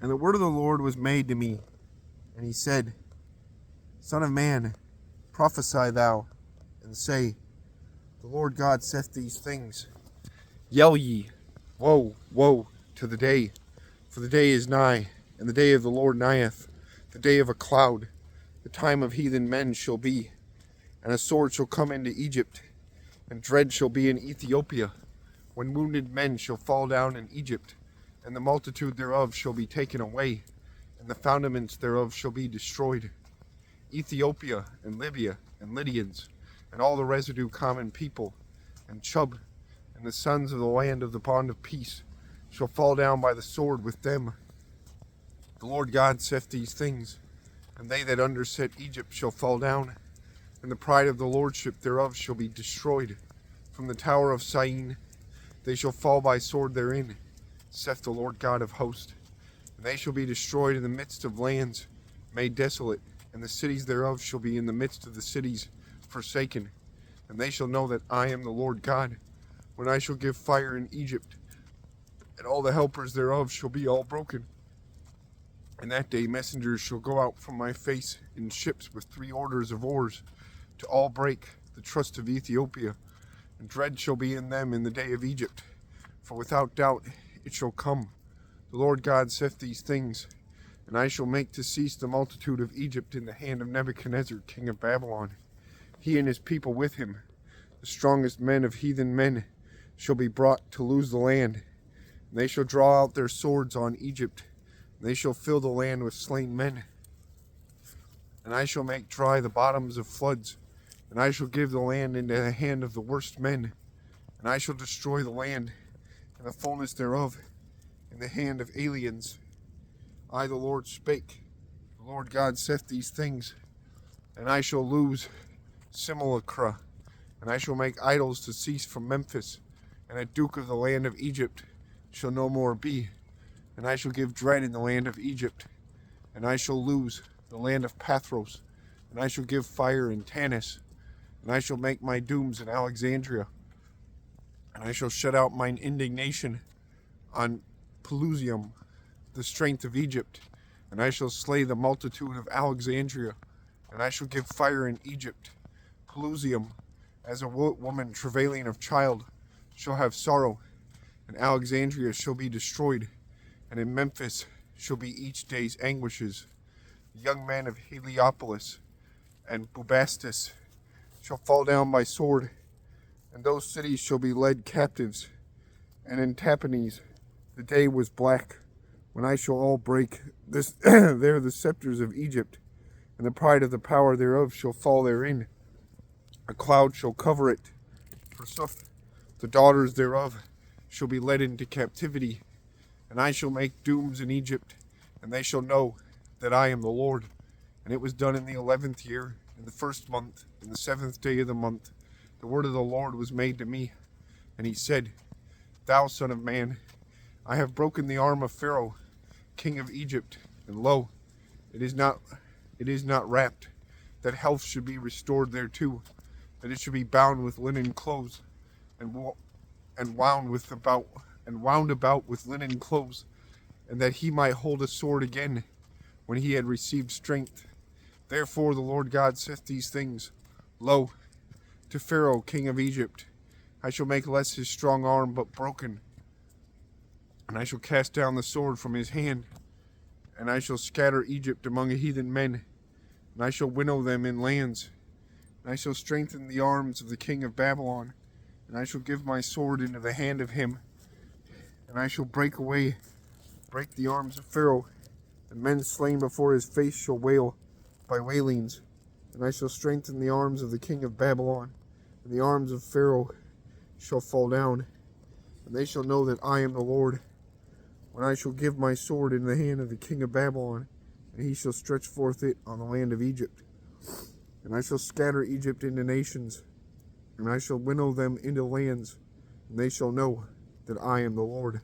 And the word of the Lord was made to me, and he said, Son of man, prophesy thou, and say, The Lord God saith these things. Yell ye, Woe, woe to the day, for the day is nigh, and the day of the Lord nigheth, the day of a cloud. The time of heathen men shall be, and a sword shall come into Egypt, and dread shall be in Ethiopia, when wounded men shall fall down in Egypt, and the multitude thereof shall be taken away, and the foundaments thereof shall be destroyed. Ethiopia and Libya and Lydians, and all the residue common people, and Chub, and the sons of the land of the bond of peace, shall fall down by the sword with them. The Lord God saith these things, and they that underset Egypt shall fall down, and the pride of the lordship thereof shall be destroyed. From the tower of Syene they shall fall by sword therein, saith the Lord God of hosts. And they shall be destroyed in the midst of lands made desolate, and the cities thereof shall be in the midst of the cities forsaken. And they shall know that I am the Lord God, when I shall give fire in Egypt, and all the helpers thereof shall be all broken. And that day messengers shall go out from my face in ships with 3 orders of oars, to all break the trust of Ethiopia, and dread shall be in them in the day of Egypt, for without doubt it shall come. The Lord God saith these things, and I shall make to cease the multitude of Egypt in the hand of Nebuchadnezzar, king of Babylon, he and his people with him. The strongest men of heathen men shall be brought to lose the land, and they shall draw out their swords on Egypt, and they shall fill the land with slain men. And I shall make dry the bottoms of floods, and I shall give the land into the hand of the worst men, and I shall destroy the land and the fullness thereof in the hand of aliens. I, the Lord, spake. The Lord God saith these things, and I shall lose simulacra, and I shall make idols to cease from Memphis, and a duke of the land of Egypt shall no more be. And I shall give dread in the land of Egypt, and I shall lose the land of Pathros, and I shall give fire in Tanis, and I shall make my dooms in Alexandria, and I shall shut out mine indignation on Pelusium, the strength of Egypt, and I shall slay the multitude of Alexandria, and I shall give fire in Egypt. Pelusium, as a woman travailing of child, shall have sorrow, and Alexandria shall be destroyed, and in Memphis shall be each day's anguishes. The young men of Heliopolis and Bubastis shall fall down by sword, and those cities shall be led captives. And in Tapanhes the day was black, when I shall all break this there the scepters of Egypt, and the pride of the power thereof shall fall therein. A cloud shall cover it. Forsooth, the daughters thereof shall be led into captivity, and I shall make dooms in Egypt, and they shall know that I am the Lord. And it was done in the 11th year, in the 1st month, in the 7th day of the month. The word of the Lord was made to me, and he said, Thou son of man, I have broken the arm of Pharaoh, king of Egypt, and lo, it is not wrapped, that health should be restored thereto, that it should be bound with linen clothes, and wound about with linen clothes, and that he might hold a sword again when he had received strength. Therefore the Lord God saith these things, Lo, to Pharaoh king of Egypt, I shall make less his strong arm but broken, and I shall cast down the sword from his hand, and I shall scatter Egypt among heathen men, and I shall winnow them in lands, and I shall strengthen the arms of the king of Babylon, and I shall give my sword into the hand of him, and I shall break the arms of Pharaoh, and men slain before his face shall wail by wailings, and I shall strengthen the arms of the king of Babylon, and the arms of Pharaoh shall fall down, and they shall know that I am the Lord, when I shall give my sword in the hand of the king of Babylon, and he shall stretch forth it on the land of Egypt. And I shall scatter Egypt into nations, and I shall winnow them into lands, and they shall know that I am the Lord.